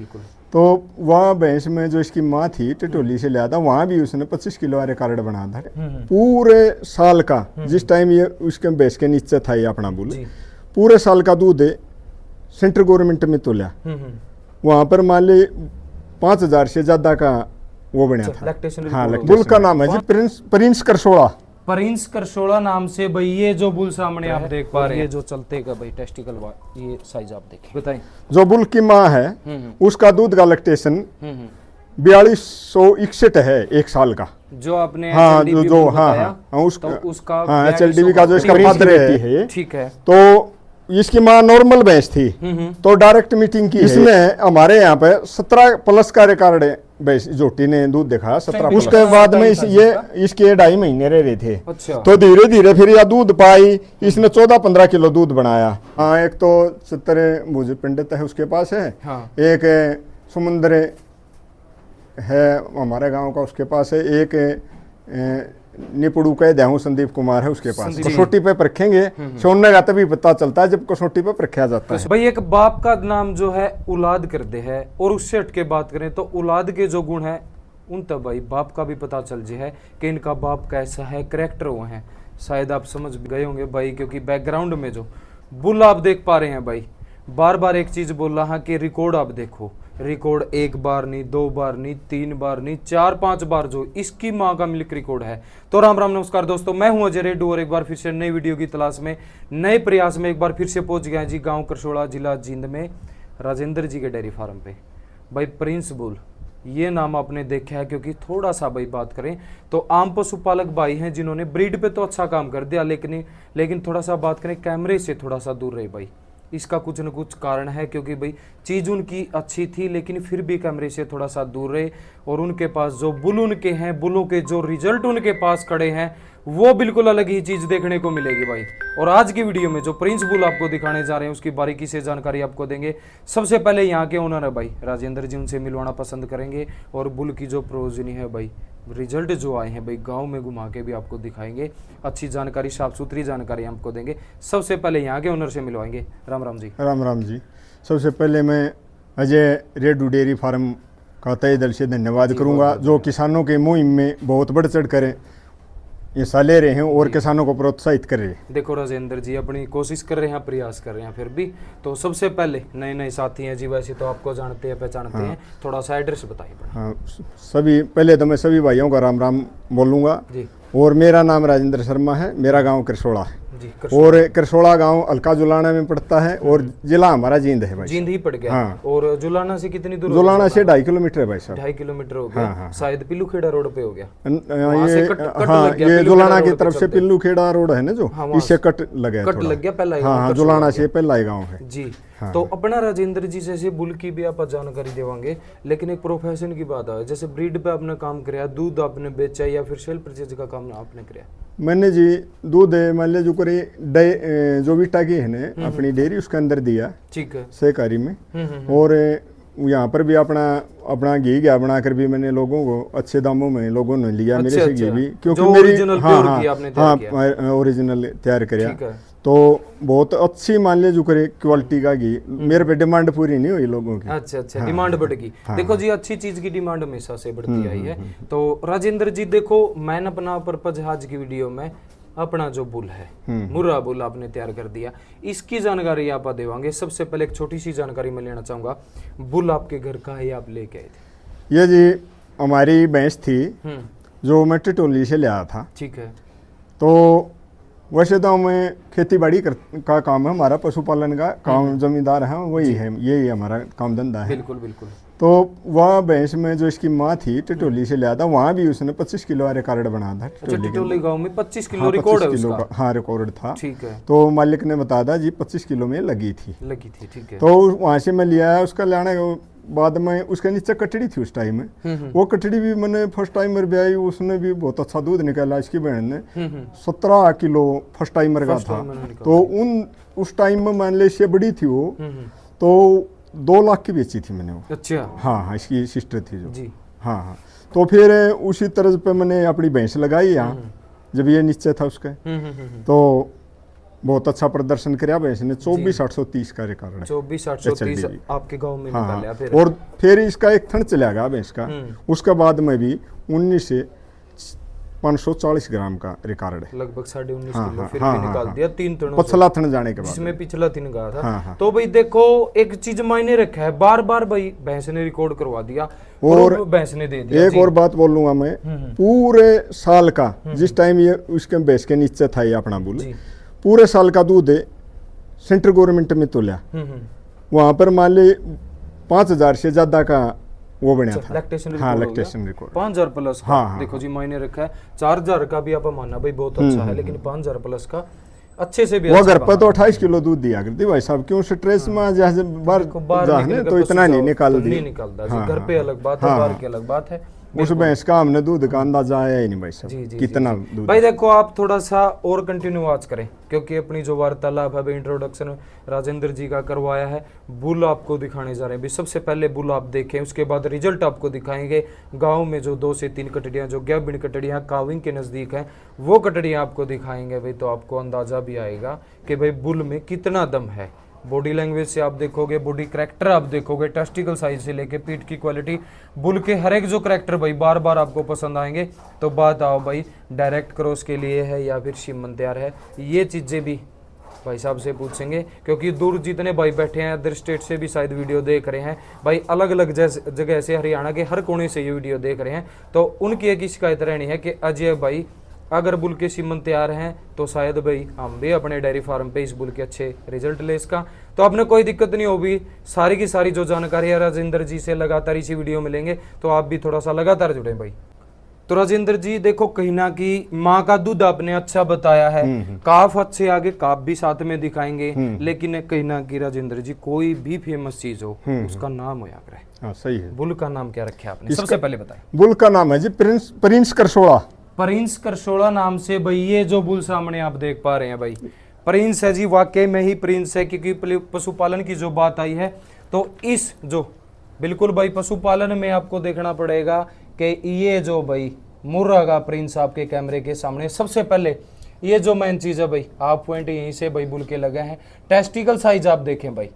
बिल्कुल। तो वहाँ भैंस में जो इसकी माँ थी टिटोली से लिया था, वहाँ भी उसने 25 किलो का रिकॉर्ड बना था पूरे साल का। जिस टाइम ये उसके भैंस के नीचे था ये अपना बुल, पूरे साल का दूध सेंट्रल गवर्नमेंट में तोला। वहाँ पर मान ली 5,000 से ज्यादा का वो बना था। हाँ, बुल का नाम है जी प्रिंस करसोड़ा। प्रिंस करसोड़ा नाम से भाई ये जो बुल सामने आप देख पा रहे हैं, ये जो चलते का भाई टेस्टिकल ये साइज आप देखिए, बताइए। जो बुल की माँ है उसका दूध का लैक्टेशन 4261 है एक साल का। जो आपने हाँ जो हाँ उसका हाँ HLDV का जो इसका फादर है, ठीक है। तो इसकी माँ नॉर्मल भैंस थी तो डायरेक्ट मीटिंग की। इसमें हमारे यहाँ पे 17+ का रिकॉर्ड है भैंस जोटी ने दूध दिखाया 17+। उसके बाद में ये इसके 2.5 महीने रह रहे थे। अच्छा। तो धीरे धीरे फिर यह दूध पाई, इसने 14-15 किलो दूध बनाया। हाँ, एक तो चित्र भुज पंडित है उसके पास है। हाँ। एक समुद्र है हमारे गांव का उसके पास है। एक निपुड़ू कह देहूं संदीप कुमार है उसके पास। कसौटी पे परखेंगे सोने का तभी पता चलता है जब कसौटी पे परखा जाता है। भाई एक बाप का नाम जो है औलाद कर दे है, और उससे हट के बात करें तो औलाद के जो गुण है उन तब भाई बाप का भी पता चल जाए है कि इनका बाप कैसा है, करेक्टर वो है। शायद आप समझ गए होंगे भाई, क्योंकि बैकग्राउंड में जो बुल आप देख पा रहे हैं भाई, बार बार एक चीज बोल रहा कि रिकॉर्ड आप देखो। रिकॉर्ड 1 बार नहीं, 2 बार नहीं, 3 बार नहीं, 4-5 बार जो इसकी माँ का मिल्क रिकॉर्ड है। तो राम राम नमस्कार दोस्तों, मैं हूं अजय रेड्डू और एक बार फिर से नई वीडियो की तलाश में, नए प्रयास में एक बार फिर से पहुंच गया जी गांव करसोड़ा, जिला जींद में, राजेंद्र जी के डेयरी फार्म पे। भाई प्रिंस बुल ये नाम आपने देखा है, क्योंकि थोड़ा सा भाई बात करें तो आम पशुपालक भाई हैं जिन्होंने ब्रीड पे तो अच्छा काम कर दिया, लेकिन थोड़ा सा बात करें कैमरे से थोड़ा सा दूर रहे भाई। इसका कुछ न कुछ कारण है, क्योंकि भाई चीज़ उनकी अच्छी थी लेकिन फिर भी कैमरे से थोड़ा सा दूर रहे। और उनके पास जो बुल उनके हैं, बुलों के जो रिजल्ट उनके पास खड़े हैं, वो बिल्कुल अलग ही चीज़ देखने को मिलेगी भाई। और आज की वीडियो में जो प्रिंस बुल आपको दिखाने जा रहे हैं उसकी बारीकी से जानकारी आपको देंगे। सबसे पहले यहाँ के ओनर है भाई राजेंद्र जी, उनसे मिलवाना पसंद करेंगे। और बुल की जो प्रोजनी है भाई, रिजल्ट जो आए हैं भाई गांव में घुमा के भी आपको दिखाएंगे, अच्छी जानकारी, साफ सुथरी जानकारी आपको देंगे। सबसे पहले यहाँ के ओनर से मिलवाएंगे। राम राम जी। राम राम जी। सबसे पहले मैं अजय रेड्डू डेयरी फार्म का तहे दिल से धन्यवाद करूंगा, जो किसानों के मुहिम में बहुत बढ़ चढ़ कर हिस्सा ले रहे हैं और किसानों को प्रोत्साहित कर रहे हैं। देखो राजेंद्र जी अपनी कोशिश कर रहे हैं, प्रयास कर रहे हैं, फिर भी तो सबसे पहले नए नए साथी हैं जी, वैसे तो आपको जानते हैं पहचानते हैं, थोड़ा सा एड्रेस बताइए। हाँ, सभी पहले तो मैं सभी भाइयों का राम राम बोलूँगा जी। और मेरा नाम राजेंद्र शर्मा है, मेरा गांव करसोड़ा है जी। और करसोड़ा गांव हल्का जुलाना में पड़ता है और जिला हमारा जींद है भाई। जींद ही पड़ गया। हाँ। और जुलाना से कितनी दूर? जुलाना से 2.5 किलोमीटर है भाई साहब। 2.5 किलोमीटर हो गया। हाँ। शायद पिल्लू खेड़ा रोड पे हो गया ये जुलाना की तरफ से पिल्लू खेड़ा रोड है ना, जो इससे कट लग गया पहला। हाँ, जुलाना से पहला ही गाँव है जी। तो अपना राजेंद्र जी जैसे बुल की भी आप जानकारी देवांगे, लेकिन एक प्रोफेशन की बात है, जैसे ब्रीड पे आपने काम किया, दूध आपने बेचा या फिर सेल परचेज का काम आपने किया? मैंने जी दूध मान लिया जो करे जो भी टाकी है ना अपनी डेयरी उसके अंदर दिया, ठीक है, सहकारी में। और यहाँ पर भी अपना घी गया बनाकर भी मैंने लोगों को अच्छे दामों में लोगों ने लिया मेरे से घी भी, क्योंकि मेरी हाँ ओरिजिनल तैयार किया तो बहुत अच्छी मान लिया जो करे क्वालिटी का घी। मेरे पे डिमांड पूरी नहीं हुई लोगों की। अच्छा। डिमांड बढ़ गई। देखो जी अच्छी चीज की डिमांड हमेशा से बढ़ती आई है। तो राजेंद्र जी देखो, मैंने अपना पर्पज आज की वीडियो में अपना जो बुल है मुर्रा बुल आपने तैयार कर दिया, इसकी जानकारी आप देवांगे। सबसे पहले एक छोटी सी जानकारी मैं लेना चाहूंगा, बुल आपके घर का है, आप लेके आए थे? ये जी हमारी भैंस थी जो मैं टिटोली से ले आया था। ठीक है। तो वैसे तो हमें खेती बाड़ी का काम है हमारा, पशुपालन का काम, जमींदार है वही है, यही हमारा काम धंधा है। बिल्कुल। तो वह भैंस में जो इसकी माँ थी टिटोली से लिया था, वहाँ भी उसने 25 किलो का रिकॉर्ड बना था। टिटोली गांव में 25 किलो रिकॉर्ड है उसका? हाँ रिकॉर्ड था। ठीक है। तो मालिक ने बताया था जी 25 किलो में लगी थी। ठीक है। तो वहाँ से मैं लिया, उसका लाने बाद में उसके नीचे कटड़ी थी उस टाइम में। वो कटड़ी भी मैंने फर्स्ट टाइमर भी आई, उसने भी बहुत अच्छा दूध निकाला। इसकी बहन ने 17 किलो फर्स्ट टाइमर का था। तो उस टाइम में मान ले इससे बड़ी थी वो, तो 2 लाख की बेची थी मैंने वो। अच्छा। हाँ, इसकी सिस्टर थी जो जी। हाँ। तो फिर उसी तरह पे मैंने अपनी भैंस लगाई यहाँ, जब ये नीचे था उसके। तो बहुत अच्छा प्रदर्शन किया भैंस ने। 24,830 का रिकॉर्ड है। 24,830 आपके गांव में निकाला फिर। और फिर इसका एक थन चला गया भैंस का, उसके बाद में भी 19 से 540 ग्राम का रिकॉर्ड है, लगभग 19.5 किलो फिर भी निकाल दिया 3 थनों पछला थन जाने के बाद, जिसमें पिछला 3 गया था। तो भाई देखो एक चीज मायने रखा है, बार बार भाई भैंस ने रिकॉर्ड करवा दिया और भैंस ने दे दिया। एक और बात बोल लूंगा मैं, पूरे साल का जिस टाइम ये उसके भैंस के नीचे था ये अपना बुल, पूरे साल का दूध सेंट्रल गवर्नमेंट में तोला, वहां पर मान ली 5,000 से ज्यादा का वो बना था लैक्टेशन रिकॉर्ड। हाँ, लैक्टेशन रिकॉर्ड 5,000 प्लस। हाँ, देखो जी मायने रखा है। 4,000 का भी आप मानना भाई बहुत अच्छा है, लेकिन 5,000 प्लस का अच्छे से भी वो घर पर तो 28 किलो दूध दिया करती भाई साहब, क्यों स्ट्रेस में जैसे बाहर जाने तो इतना नहीं निकालता। घर पे अलग बात है, बाहर की अलग बात है। उस भैंस का हमने दूध का अंदाजा आया ही नहीं भाई साहब कितना दूध। भाई देखो आप थोड़ा सा और कंटिन्यू वॉच करें, क्योंकि अपनी जो वार्तालाप है इंट्रोडक्शन राजेंद्र जी का करवाया है, बुल आपको दिखाने जा रहे हैं। सबसे पहले बुल आप देखें, उसके बाद रिजल्ट आपको दिखाएंगे। गांव में जो 2 से 3 कटड़ियां जो गैबिन कटड़ियां काविंग के नजदीक हैं, वो कटड़ियां आपको दिखाएंगे भाई, तो आपको अंदाजा भी आएगा कि भाई बुल में कितना दम है। बॉडी लैंग्वेज से आप देखोगे, बॉडी करैक्टर आप देखोगे, टेस्टिकल साइज से लेके पीठ की क्वालिटी, बुल के हर एक जो करैक्टर भाई बार बार आपको पसंद आएंगे। तो बात आओ भाई डायरेक्ट क्रॉस के लिए है या फिर सीमन तैयार है, ये चीज़ें भी भाई साहब से पूछेंगे, क्योंकि दूर जितने भाई बैठे हैं अदर स्टेट से भी शायद वीडियो देख रहे हैं भाई, अलग अलग जगह से हरियाणा के हर कोने से ये वीडियो देख रहे हैं। तो उनकी एक शिकायत रहनी है कि अजय भाई अगर बुल के सीमन तैयार हैं तो शायद भाई हम भी अपने डेयरी फार्म पे इस बुल के अच्छे रिजल्ट ले इसका। तो आपने कोई दिक्कत नहीं होगी, सारी की सारी जो जानकारी है राजेंद्र जी से लगातार इसी वीडियो में लेंगे, तो आप भी थोड़ा सा लगातार जुड़े भाई। तो राजेंद्र जी देखो कहीं ना कि माँ का दूध आपने अच्छा बताया है, काफ अच्छे आगे काफ भी साथ में दिखाएंगे, लेकिन कहीं ना कि राजेंद्र जी कोई भी फेमस चीज हो उसका नाम होया करे। हाँ सही है। बुल का नाम क्या रखे आपने, सबसे पहले बताए। बुल का नाम है जी प्रिंस करसोड़ा। प्रिंस करसोड़ा नाम से भाई ये जो बुल सामने आप देख पा रहे हैं भाई प्रिंस है जी, वाकई में ही प्रिंस है, क्योंकि पशुपालन की जो बात आई है तो इस जो बिल्कुल भाई पशुपालन में आपको देखना पड़ेगा कि ये जो भाई मुर्रा का प्रिंस आपके कैमरे के सामने सबसे पहले ये जो मेन चीज है भाई, आप पॉइंट यहीं से भाई बुल के लगे हैं। टेस्टिकल साइज आप देखें भाई,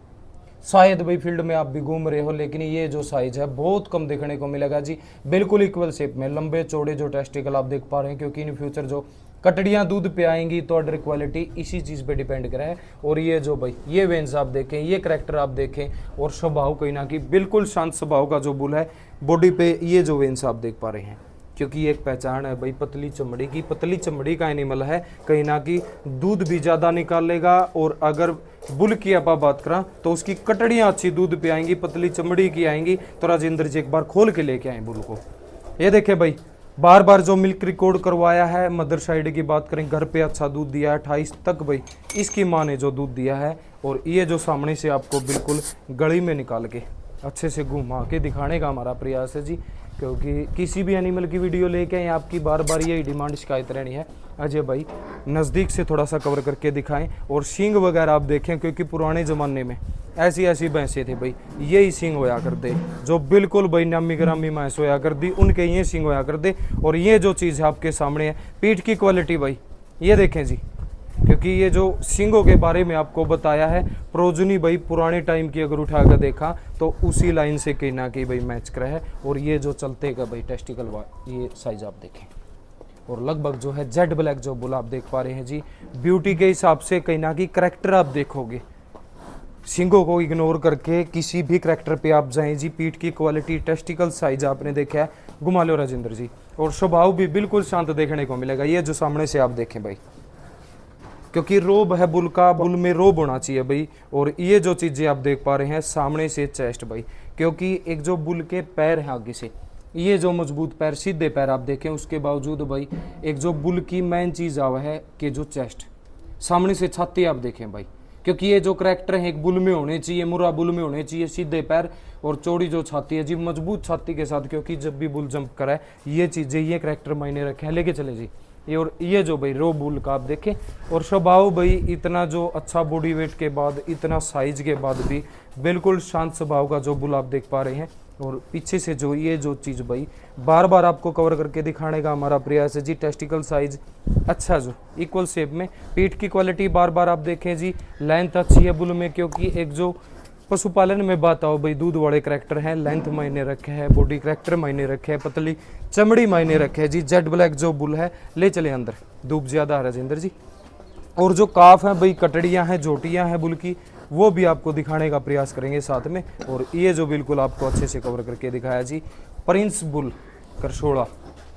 शायद भाई फील्ड में आप भी घूम रहे हो, लेकिन ये जो साइज है बहुत कम देखने को मिलेगा जी, बिल्कुल इक्वल शेप में लंबे चौड़े जो टेस्टिकल आप देख पा रहे हैं, क्योंकि इन फ्यूचर जो कटड़ियाँ दूध पे आएंगी तो ऑर्डर क्वालिटी इसी चीज़ पे डिपेंड करे है। और ये जो भाई ये वेंस आप देखें, ये करैक्टर आप देखें, और स्वभाव कहीं ना कि बिल्कुल शांत स्वभाव का जो बुल है, बॉडी पे ये जो वेंस आप देख पा रहे हैं, क्योंकि एक पहचान है भाई पतली चमड़ी की, पतली चमड़ी का एनिमल है, कहीं ना कि दूध भी ज़्यादा निकालेगा। और अगर बुल की आप बात करें तो उसकी कटड़ियाँ अच्छी दूध पे आएंगी, पतली चमड़ी की आएंगी। तो राजेंद्र जी एक बार खोल के लेके आए बुल को, ये देखे भाई बार बार जो मिल्क रिकॉर्ड करवाया है। मदर साइड की बात करें, घर पे अच्छा दूध दिया है 28 तक भाई इसकी माँ ने जो दूध दिया है। और ये जो सामने से आपको बिल्कुल गली में निकाल के अच्छे से घुमा के दिखाने का हमारा प्रयास है जी, क्योंकि किसी भी एनिमल की वीडियो लेके आए आपकी बार बार यही डिमांड शिकायत रहनी है, अजय भाई नज़दीक से थोड़ा सा कवर करके दिखाएं। और सींग वगैरह आप देखें, क्योंकि पुराने ज़माने में ऐसी ऐसी भैंसें थे भाई, यही सींग होया करते, जो बिल्कुल भाई नामी ग्रामी भैंस होया कर दी उनके ये सींग होया कर दे। और ये जो चीज़ है आपके सामने है, पीठ की क्वालिटी भाई ये देखें जी, क्योंकि ये जो सींगों के बारे में आपको बताया है, प्रोजनी भाई पुराने टाइम की अगर उठा कर देखा तो उसी लाइन से कहीं ना कहीं भाई मैच कर है। और ये जो चलते का भाई टेस्टिकल ये साइज आप देखें, और लगभग जो है जेड ब्लैक जो बुल आप देख पा रहे हैं जी, ब्यूटी के हिसाब से कहीं ना कहीं करैक्टर आप देखोगे, सींगों को इग्नोर करके किसी भी करैक्टर पे आप जाएं जी, पीठ की क्वालिटी टेस्टिकल साइज आपने देखा है, घुमा लो राजेंद्र जी। और स्वभाव भी बिल्कुल शांत देखने को मिलेगा, ये जो सामने से आप देखें भाई, क्योंकि रोब है बुल का, बुल में रोब होना चाहिए भाई। और ये जो चीज़ें आप देख पा रहे हैं सामने से चेस्ट भाई, क्योंकि एक जो बुल के पैर हैं आगे से, ये जो मजबूत पैर सीधे पैर आप देखें, उसके बावजूद भाई एक जो बुल की मेन चीज़ आवा है कि जो चेस्ट, सामने से छाती आप देखें भाई, क्योंकि ये जो करैक्टर है एक बुल में होने चाहिए, मुर्रा बुल में होने चाहिए, सीधे पैर और चौड़ी जो छाती है जी, मजबूत छाती के साथ, क्योंकि जब भी बुल जंप कराए ये चीज़ें ये करैक्टर मायने रखे हैं। लेके चले जी ये, और ये जो भाई रो बुल का आप देखें, और स्वभाव भाई इतना जो अच्छा बॉडी वेट के बाद, इतना साइज के बाद भी बिल्कुल शांत स्वभाव का जो बुल आप देख पा रहे हैं। और पीछे से जो ये जो चीज़ भाई बार बार आपको कवर करके दिखाने का हमारा प्रयास है जी। टेस्टिकल साइज अच्छा जो इक्वल शेप में, पीठ की क्वालिटी बार बार आप देखें जी। लेंथ अच्छी है बुल में, क्योंकि एक जो पशुपालन में बात आओ भाई, दूध वाले करैक्टर हैं, लेंथ मायने रखे है, बॉडी करैक्टर मायने रखे है, पतली चमड़ी मायने रखे है जी। जेड ब्लैक जो बुल है, ले चले अंदर, धूप ज्यादा है राजेंद्र जी। और जो काफ है भाई, कटड़ियाँ हैं, जोटियाँ हैं बुल की, वो भी आपको दिखाने का प्रयास करेंगे साथ में। और ये जो बिल्कुल आपको अच्छे से कवर करके दिखाया जी, प्रिंस बुल करसोड़ा,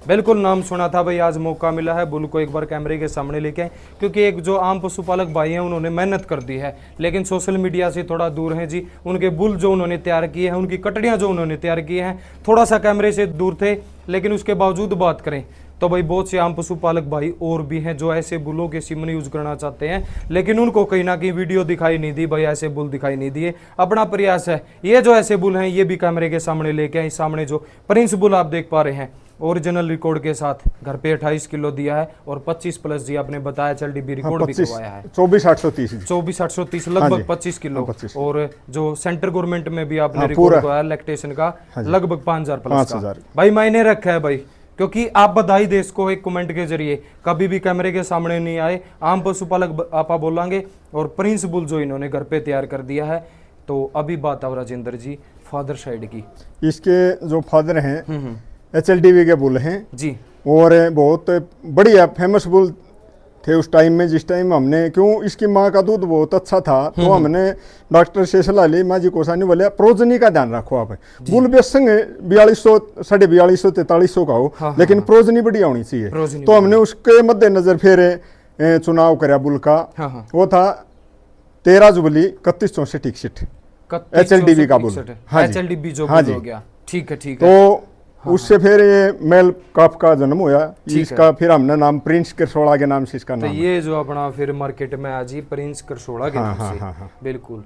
बिल्कुल नाम सुना था भाई, आज मौका मिला है बुल को एक बार कैमरे के सामने लेके आए। क्योंकि एक जो आम पशुपालक भाई हैं उन्होंने मेहनत कर दी है, लेकिन सोशल मीडिया से थोड़ा दूर हैं जी। उनके बुल जो उन्होंने तैयार किए हैं, उनकी कटड़ियाँ जो उन्होंने तैयार की हैं, थोड़ा सा कैमरे से दूर थे, लेकिन उसके बावजूद बात करें तो भाई बहुत से आम पशुपालक भाई और भी हैं जो ऐसे बुलों के सीमन यूज करना चाहते हैं, लेकिन उनको कहीं ना कहीं वीडियो दिखाई नहीं दी भाई, ऐसे बुल दिखाई नहीं दिए। अपना प्रयास है ये जो ऐसे बुल हैं ये भी कैमरे के सामने लेके आए। सामने जो प्रिंस बुल आप देख पा रहे हैं, ओरिजिनल रिकॉर्ड के साथ घर पे 28 किलो दिया है और 25 प्लस जी आपने बताया, चल डीबी रिकॉर्ड भी करवाया है। 24,830 लगभग 25 किलो। और जो सेंटर गवर्नमेंट में भी आपने रिकॉर्ड करवाया लैक्टेशन का, लगभग 5,000 प्लस का भाई मायने रखा है भाई। क्योंकि आप बधाई दे इसको एक कमेंट के जरिए, कभी भी कैमरे के सामने नहीं आए, आम पशुपालक आपा बोलेंगे। और प्रिंस बुल जो इन्होंने घर पे तैयार कर दिया है। तो अभी बात आओ राजेंद्र जी फादर साइड की। इसके जो फादर हैं HLDV के बुल हैं जी, और बहुत बढ़िया फेमस बुल थे उस टाइम में, जिस टाइम हमने, क्यों इसकी माँ का दूध बहुत अच्छा था, तो हमने डॉक्टर से सलाह ली। माँ जी कोसानी बोले प्रोजनी का ध्यान रखो आप, बुल बेसंग 4200 4250 4300 का हो, लेकिन प्रोजनी बढ़िया होनी चाहिए। तो हमने उसके मद्देनजर फिर चुनाव कराया बुल का। वो था 13 जुबली 3164 61 HLDV का बुल। HLDV जो बुल हो गया, ठीक है ठीक है। तो उससे फिर ये मेल काफ का जन्म हुआ। इसका फिर हमने नाम प्रिंस करसोड़ा के नाम से इसका नाम। तो ये जो अपना फिर मार्केट में आज ही प्रिंस करसोड़ा के नाम से। बिल्कुल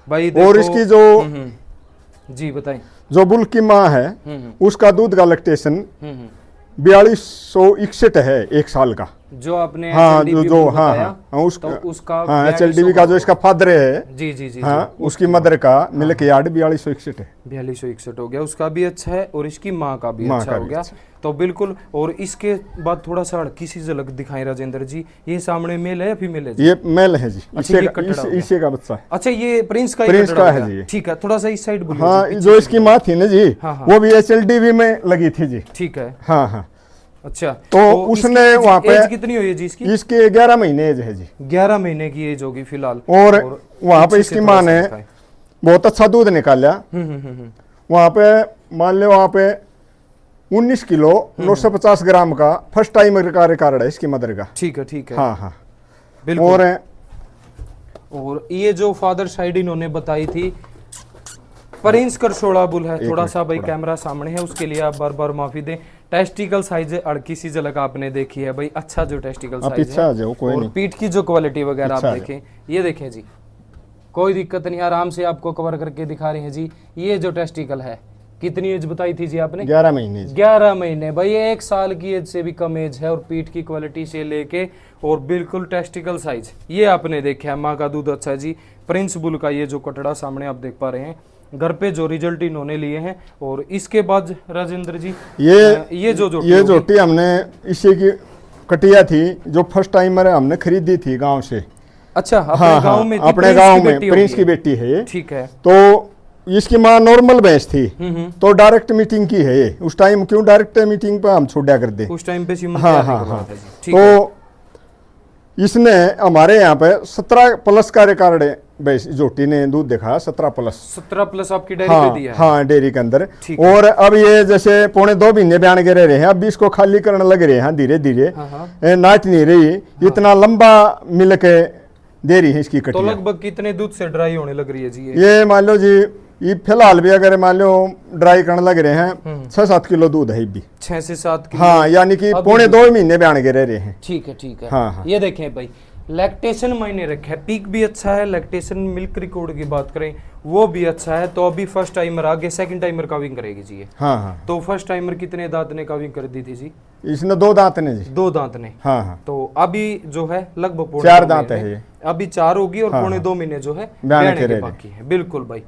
भाई। और इसकी जो जी बताएं, जो बुल की माँ है उसका दूध का लैक्टेशन 4261 है एक साल का। जो आपने उसका HLDV का जो इसका फादर है जी उसकी मदर का मिल्क यार्ड 4261 है। 4261 हो गया, उसका भी अच्छा है और इसकी माँ का भी अच्छा हो गया। तो बिल्कुल। और इसके बाद थोड़ा सा किसी झलक दिखाएं राजेंद्र जी, ये सामने मेल है या फीमेल है? ये मेल है जी, इसी का बच्चा है। अच्छा, ये प्रिंस का है जी। ठीक है, थोड़ा सा इस साइड बोलिए। हाँ, जो इसकी माँ थी ना जी, वो भी HLDV में लगी थी जी। ठीक है। हाँ। अच्छा, तो उसने वहाँ पे एज कितनी हुई है जी इसकी? इसके 11 महीने एज है जी। 11 महीने की एज होगी फिलहाल। और वहाँ पे इसकी माँ ने बहुत अच्छा दूध निकाला। वहाँ पे मान लो वहाँ पे 19 किलो 950 ग्राम का फर्स्ट टाइम का रिकॉर्ड है इसकी मदर का। ठीक है ठीक है। हाँ बिल्कुल। और ये जो फादर साइड इन्होंने बताई थी प्रिंस करसोड़ा बुल है। थोड़ा सा भाई कैमरा सामने है, उसके लिए आप बार बार माफी दें। टेस्टिकल साइज है, अड़की सी झलक आपने देखी है भाई, अच्छा जो टेस्टिकल साइज है। और पीठ की जो क्वालिटी वगैरह आप देखें, ये देखें जी, कोई दिक्कत नहीं, आराम से आपको कवर करके दिखा रहे हैं जी। ये जो टेस्टिकल है, कितनी एज बताई थी जी आपने? 11 महीने। 11 महीने भाई, 1 साल की एज से भी कम एज है। और पीठ की क्वालिटी से लेके और बिल्कुल टेस्टिकल साइज ये आपने देखा है। माँ का दूध अच्छा है जी। प्रिंस बुल का ये जो कटड़ा सामने आप देख पा रहे हैं, घर पे जो रिजल्ट इन्होंने लिए हैं। और इसके बाद राजेंद्र जी ये जोटी हमने इसी की कटिया थी, जो फर्स्ट टाइमर हमने खरीदी थी गांव से। अच्छा, अपने गांव में? अपने गांव में प्रिंस की बेटी है। ठीक है। तो इसकी माँ नॉर्मल भैंस थी, तो डायरेक्ट मीटिंग की है ये। उस टाइम क्यों डायरेक्ट मीटिंग पे हम छोड़ा कर दे, उस टाइम पे। हाँ। तो इसने हमारे यहाँ पे 17 प्लस का रिकॉर्ड है। जोटी ने दूध देखा 17 प्लस आपकी डेयरी पे दिया है? हाँ, डेयरी के अंदर। और अब ये जैसे 1.25 महीने बयान गिरे रहे हैं, अब भी इसको खाली करने लग रहे हैं धीरे धीरे। नाच नहीं रही, इतना लंबा मिल्क दे रही है इसकी कटिया। तो लगभग कितने दूध से ड्राई होने लग रही है जी ये मान लो जी, ये फिलहाल भी अगर मान लो ड्राई करने लग रहे हैं 6-7 किलो दूध है भी। 6 से 7 किलो। हाँ, यानी कि 1.25 महीने बयान गिरे रहे हैं। ठीक है ठीक है। हाँ। ये देखें भाई, लैक्टेशन मायने रखा है, पीक भी अच्छा है, लैक्टेशन मिल्क रिकॉर्ड की बात करें वो भी अच्छा है। तो अभी फर्स्ट टाइमर आगे सेकंड टाइमर काविंग करेगी जी ये। हाँ हाँ। तो फर्स्ट टाइमर कितने दांत ने काविंग कर दी थी जी? इसने 2 दांत ने जी। 2 दांत ने। हाँ हाँ। तो अभी जो है लगभग 4 दांत है ये। अभी 4 होगी और हाँ, 1.5 महीने जो है ब्याने ब्याने के बाकी है। बिल्कुल भाई,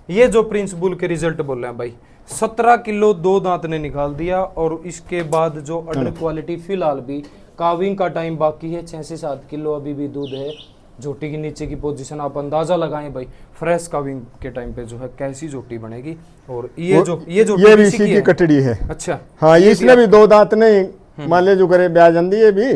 ये जो प्रिंस बुल के रिजल्ट बोल रहे हैं भाई, 17 किलो 2 दांत ने निकाल दिया। और इसके बाद जो अडर क्वालिटी फिलहाल भी काविंग का टाइम बाकी है, 6 से 7 किलो अभी भी दूध है। झोटी के नीचे की पोजीशन आप अंदाजा लगाएं भाई, फ्रेश काविंग के टाइम पे जो है कैसी झोटी बनेगी। और ये भी इसी की कटड़ी है। अच्छा हाँ, इसने भी 2 दांत नहीं मान ले जो करे ब्याह जाती है भी,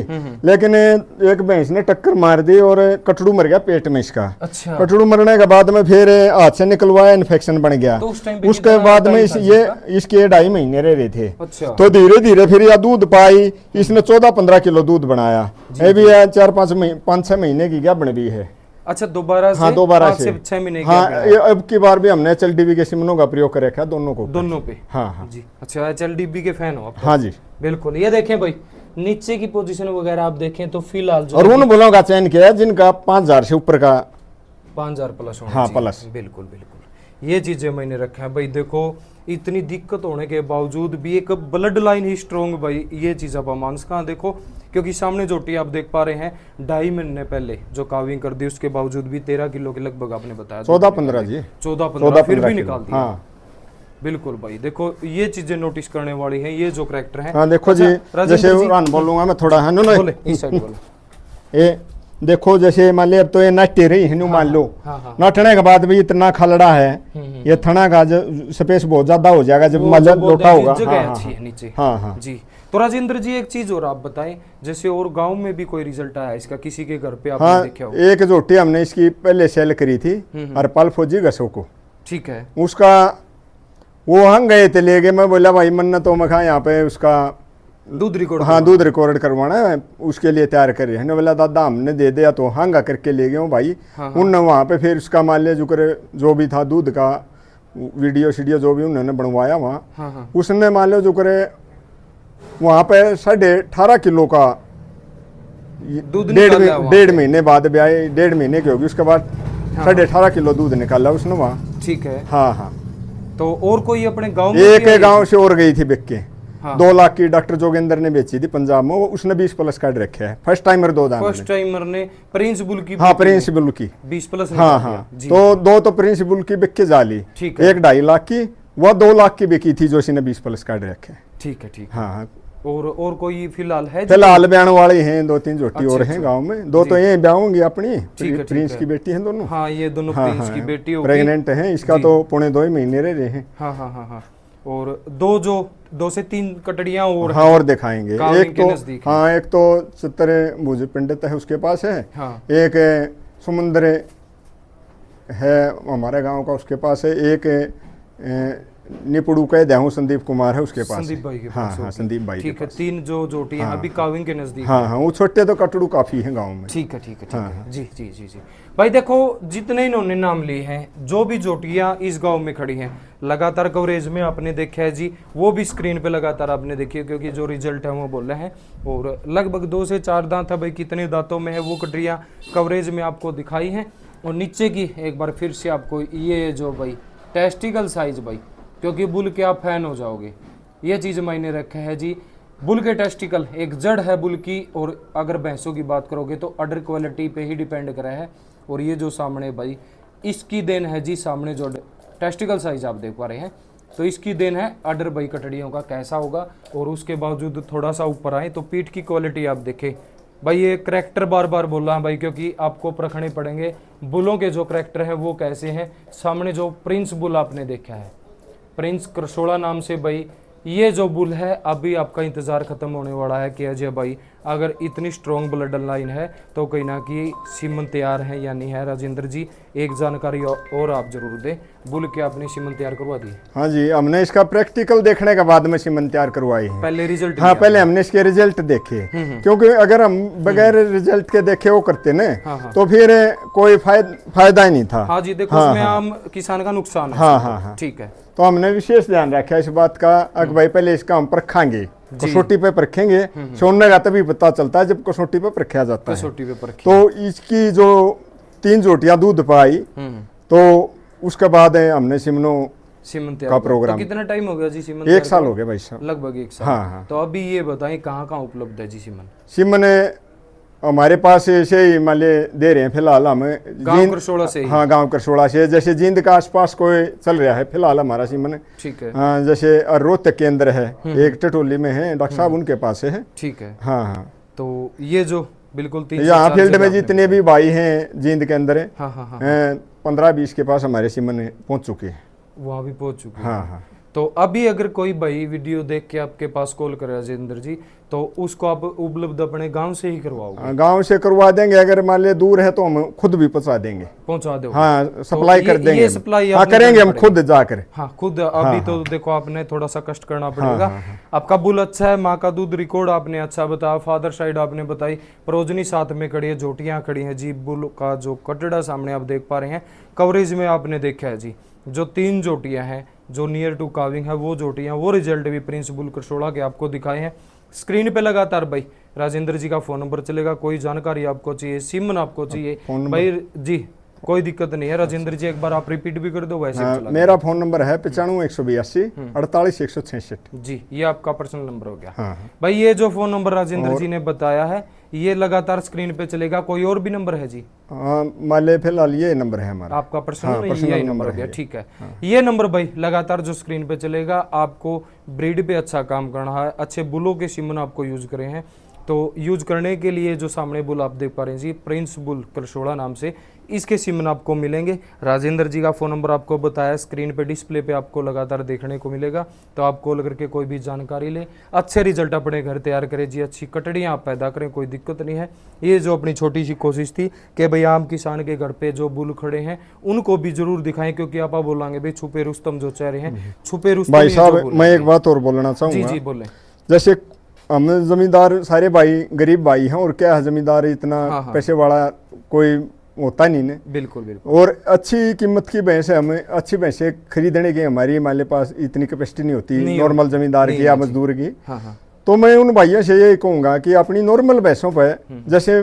लेकिन एक भैंस ने टक्कर मार दी और कटड़ू मर गया पेट में इसका। अच्छा। कटड़ू मरने के बाद में फिर हाथ से निकलवाया, इन्फेक्शन बन गया। तो उसके बाद में इसके 2.5 महीने रह रहे थे। अच्छा। तो धीरे धीरे फिर यह दूध पाई, इसने 14-15 किलो दूध बनाया। ये भी 4-5 महीने की क्या बन भी है। अच्छा, दोबारा से? हाँ, दोबारा से 6 महीने। हाँ, अब की बार भी हमने HLDB के सिमनों का प्रयोग कर रखा है दोनों पे। हाँ हाँ जी। अच्छा, HLDB के फैन हो आप? हाँ जी बिल्कुल। ये देखें भाई, नीचे की पोजीशन वगैरह आप देखें तो फिलहाल जो और उन बुलों का चयन किया जिनका 5,000 से ऊपर का 5,000 प्लस होना। हाँ, चाहिए। प्लस। बिल्कुल बिल्कुल, ये चीजें मैंने रखा है भाई। देखो इतनी दिक्कत होने के बावजूद भी एक ब्लड लाइन ही स्ट्रॉन्ग भाई, ये चीज आप मानस कहाँ देखो, क्योंकि सामने जोटी आप देख पा रहे हैं 2.5 महीने पहले जो काविंग कर दी, उसके बावजूद भी 13 किलो के लगभग आपने बताया। 14-15 जी। 14-15 फिर भी निकाल दिया। हाँ बिल्कुल भाई, देखो ये चीजें नोटिस करने वाली हैं, ये जो करैक्टर है। हाँ देखो जी, जैसे बोलूंगा मैं थोड़ा है ना, बोले इस साइड बोले। ये देखो जैसे मान ले अब तो ये नट रही है, मान लो नटने के बाद भी इतना खलड़ा है, ये थना का स्पेस बहुत ज्यादा हो जाएगा जब मतलब लोटा होगा। अच्छी है नीचे। हाँ हाँ जी। तो राजेंद्र जी एक चीज और आप बताएं, जैसे और गांव में भी कोई रिजल्ट आया इसका, किसी के घर पे आपने देखा हो? एक जोटी हमने इसकी पहले सेल करी थी हरपाल फौजी घसो को। ठीक है। उसका वो हम गए थे लेके, मैं बोला भाई मन्नत तो मैं यहाँ पे उसका दूध रिकॉर्ड। हाँ, दूध रिकॉर्ड करवाना है, उसके लिए तैयार कर रहे हैं। बोला दादा हमने दे दिया, तो हांगा करके ले गए भाई। उनने वहाँ पे फिर उसका मान लिया जो भी था दूध का वीडियो जो भी उन्होंने बनवाया वहाँ, उसने मान लिया जो करे वहाँ पे 18.5 किलो का दूध 1.5 महीने बाद ब्याह, 1.5 महीने की होगी, उसके बाद 18.5 किलो दूध निकाला उसने वहाँ। ठीक है। हाँ हाँ। तो और कोई अपने गाँव में? एक गाँव से और गई थी बिक के। 2 लाख की डॉक्टर जोगेंद्र ने बेची थी पंजाब में, उसने 20 प्लस कार्ड रखे है। फर्स्ट टाइमर 2 दांत। फर्स्ट टाइमर ने प्रिंस बुल की? हाँ, प्रिंस बुल की 20 प्लस। हाँ हाँ। तो 2 तो प्रिंस बुल की बिक के जाली, एक 2.5 लाख की, वह 2 लाख की बिकी थी जो इसने 20 प्लस कार्ड रखे। ठीक है ठीक। हाँ हाँ। और कोई फिलहाल है? फिलहाल ब्याह वाले हैं 2-3 जोटी और हैं गांव में। 2 तो ये ब्याह होंगी अपनी, प्रिंस की बेटी है दोनों। हाँ, ये दोनों प्रिंस की बेटी होगी, प्रेग्नेंट हैं। इसका तो 2.5 महीने रहे हैं। हाँ हाँ हाँ हाँ। और 2 से 3 कटड़ियाँ और हाँ और दिखाएंगे। एक तो हाँ, एक तो 70 भुज पंडित है उसके पास है। एक समुद्र है हमारे गांव का, उसके पास है। एक निपुड़ू कह देहूं संदीप कुमार है उसके पास। संदीप भाई के हाँ हाँ, संदीप भाई। ठीक है। 3 जो जोटी है अभी काविंग के नजदीक। हाँ हाँ, वो छोटे तो कटड़ू काफी है गांव में। ठीक है ठीक है ठीक है। जी जी जी जी भाई, देखो जितने इन्होंने नाम लिए हैं, जो भी जोटियां इस गांव में खड़ी हैं, लगातार कवरेज में आपने देखा है जी, वो भी स्क्रीन पे लगातार आपने देखी है, क्योंकि जो रिजल्ट है वो बोल रहे हैं। और लगभग 2 से 4 दांत है भाई, कितने दांतों में है वो कटड़ियाँ कवरेज में आपको दिखाई हैं। और नीचे की एक बार फिर से आपको ये जो भाई टेस्टिकल साइज भाई, क्योंकि बुल के आप फैन हो जाओगे, ये चीज़ मायने रखा है जी। बुल के टेस्टिकल एक जड़ है बुल की, और अगर भैंसों की बात करोगे तो अडर क्वालिटी पे ही डिपेंड करा है। और ये जो सामने भाई इसकी देन है जी, सामने जो टेस्टिकल साइज आप देख पा रहे हैं, तो इसकी देन है अडर भाई कटड़ियों का कैसा होगा। और उसके बावजूद थोड़ा सा ऊपर आए तो पीठ की क्वालिटी आप देखें भाई, ये करैक्टर बार बार बोल रहा है भाई, क्योंकि आपको परखने पड़ेंगे बुलों के जो करैक्टर है वो कैसे हैं। सामने जो प्रिंस बुल आपने देखा है, प्रिंस करसोड़ा नाम से भाई, ये जो बुल है अभी आपका इंतज़ार ख़त्म होने वाला है कि अजय भाई अगर इतनी स्ट्रॉन्ग ब्लड लाइन है तो कहीं ना कि सीमन तैयार है या नहीं है। राजेंद्र जी एक जानकारी और आप जरूर दें, बुल के आपने सीमन तैयार करवा दी? हाँ जी, हमने इसका प्रैक्टिकल देखने के बाद में सीमन तैयार करवाई है। पहले रिजल्ट? हाँ, पहले हमने इसके रिजल्ट देखे, क्योंकि अगर हम बगैर रिजल्ट के देखे वो करते ना तो फिर कोई फायदा ही नहीं था। हाँ जी, देखो उसमें आम किसान का नुकसान है। हाँ हाँ हाँ, ठीक है। तो हमने विशेष ध्यान रखा इस बात का कि भाई पहले इसका हम परखेंगे, कसौटी पे परखेंगे। सोने का तभी पता चलता है जब कसौटी पे परखा जाता है। कसौटी पे परखे। तो इसकी जो 3 जोटियां दूध पाई तो उसके बाद हमने सीमन का प्रोग्राम। तो कितना टाइम हो गया जी सीमन? 1 साल हो गया भाई साहब, लगभग 1 साल। हाँ। तो अभी ये बताएं कहाँ उपलब्ध है जी सीमन? सीमन हमारे पास ऐसे ही मान ले दे रहे हैं फिलहाल हम गांव करसोड़ा से ही। हाँ, गांव करसोड़ा से। जैसे जींद का आसपास कोई चल रहा है फिलहाल हमारा सीमन, ठीक है। हाँ, जैसे रोहतक के अंदर है, एक टटोली में है, डॉक्टर साहब उनके पास है, ठीक है। हाँ। तो ये जो बिल्कुल यहाँ फील्ड में जितने भी भाई हैं जींद के अंदर है, हाँ। 15-20 के पास हमारे सीमन पहुंच चुके हैं, वहाँ भी पहुंच चुके हैं। हाँ। तो अभी अगर कोई भाई वीडियो देख के आपके पास कॉल करे राजेंद्र जी, तो उसको आप उपलब्ध अपने गांव से ही करवाओगे? गांव से करवा देंगे, अगर मान ले दूर है तो हम खुद भी पहुंचा देंगे, पहुंचा दो। हाँ, सप्लाई कर देंगे। ये सप्लाई करेंगे हम खुद जाकर, हाँ खुद। अभी तो देखो आपने थोड़ा सा कष्ट करना पड़ेगा। आपका बुल अच्छा है, माँ का दूध रिकॉर्ड आपने अच्छा बताया, फादर साइड आपने बताई, प्रोजनी साथ में खड़ी है, जोटियां खड़ी हैं जी। बुल का जो कटड़ा सामने आप देख पा रहे हैं, कवरेज में आपने देखा है जी, जो 3 जोटियां हैं जो नियर टू काविंग है, वो जोटियां, वो रिजल्ट भी प्रिंस बुल करसोड़ा के आपको दिखाए हैं। स्क्रीन पे लगातार भाई राजेंद्र जी का फोन नंबर चलेगा, कोई जानकारी आपको चाहिए, सीमन आपको चाहिए भाई जी, कोई दिक्कत नहीं है। राजेंद्र जी एक बार आप रिपीट भी कर दो वैसे। मेरा फोन नंबर है 95 182 48 166 जी, ये आपका पर्सनल नंबर हो गया। भाई ये जो फोन नंबर राजेंद्र जी ने बताया है ये लगातार स्क्रीन पे चलेगा। कोई और भी नंबर है जी? मान ले फिलहाल ये नंबर है हमारा, आपका पर्सनल यही नंबर हो गया, ठीक है। ये नंबर भाई लगातार जो स्क्रीन पे चलेगा, आपको ब्रीड पे अच्छा काम करना है, अच्छे बुलों के सीमन आपको यूज करे हैं, तो यूज करने के लिए जो सामने बुल आप देख पा रहे हैं जी, प्रिंस बुल करसोड़ा नाम से इसके सीमन आपको मिलेंगे। राजेंद्र जी का फ़ोन नंबर आपको बताया, स्क्रीन पे डिस्प्ले पे आपको लगातार देखने को मिलेगा। तो आप कॉल करके कोई भी जानकारी लें, अच्छे रिजल्ट अपने घर तैयार करें जी, अच्छी कटड़ियाँ आप पैदा करें, कोई दिक्कत नहीं है। ये जो अपनी छोटी सी कोशिश थी कि भाई आम किसान के घर पे जो बुल खड़े हैं उनको भी जरूर दिखाएं, क्योंकि आप बोलेंगे भाई छुपे रुस्तम जो चाह रहे हैं, छुपे रुस्तम। भाई साहब मैं एक बात और बोलना चाहूँगा। जी बोलें। जैसे हम जमींदार सारे भाई गरीब भाई हैं, और क्या है जमींदार इतना पैसे वाला कोई होता नहीं ने, बिल्कुल। और अच्छी कीमत की भैंस है, हमें अच्छी भैंसें खरीदने की हमारी हमारे पास इतनी कैपेसिटी नहीं होती नॉर्मल जमींदार की या मजदूर की। तो मैं उन भाइयों से यही कहूँगा कि अपनी नॉर्मल भैंसों पर जैसे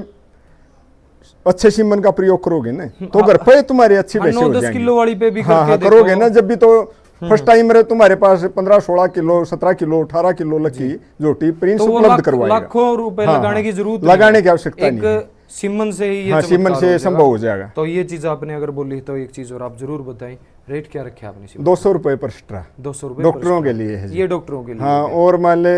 अच्छे सीमन का प्रयोग करोगे ना तो घर पे तुम्हारी अच्छी भैंसें हो जाएंगी। 9-10 किलो वाली पे भी करोगे ना, जब भी तो फर्स्ट टाइम रहे तुम्हारे पास 15-16 किलो 17 किलो 18 किलो लकी जोटी प्रिंस उपलब्ध करवाएगा। लाखों रुपए लगाने की जरूरत लगाने की आवश्यकता नहीं, सीमन से ही ये सीमन से संभव हो जाएगा। तो ये चीज आपने अगर बोली तो एक चीज और आप जरूर बताएं, रेट क्या रखे आपने? 200 रुपए पर स्ट्रा। 200 रुपए डॉक्टरों के लिए है, ये डॉक्टरों के लिए। हाँ, और मान ले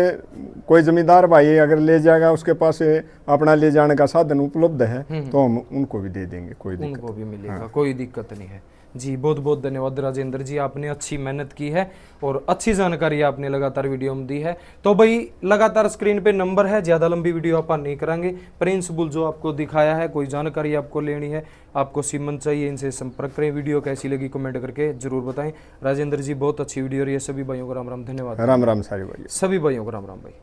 कोई जमींदार भाई अगर ले जाएगा, उसके पास अपना ले जाने का साधन उपलब्ध है तो हम उनको भी दे देंगे, कोई दिक्कत, उनको भी मिलेगा, कोई दिक्कत नहीं है जी। बहुत बहुत धन्यवाद राजेंद्र जी, आपने अच्छी मेहनत की है और अच्छी जानकारी आपने लगातार वीडियो में दी है। तो भाई लगातार स्क्रीन पे नंबर है, ज़्यादा लंबी वीडियो आप नहीं करांगे। प्रिंस बुल जो आपको दिखाया है, कोई जानकारी आपको लेनी है, आपको सीमन चाहिए, इनसे संपर्क करें। वीडियो कैसी लगी कमेंट करके जरूर बताएं। राजेंद्र जी बहुत अच्छी वीडियो रही है। सभी भाइयों को राम राम, धन्यवाद। राम राम सारे भाई, सभी भाइयों को राम राम भाई।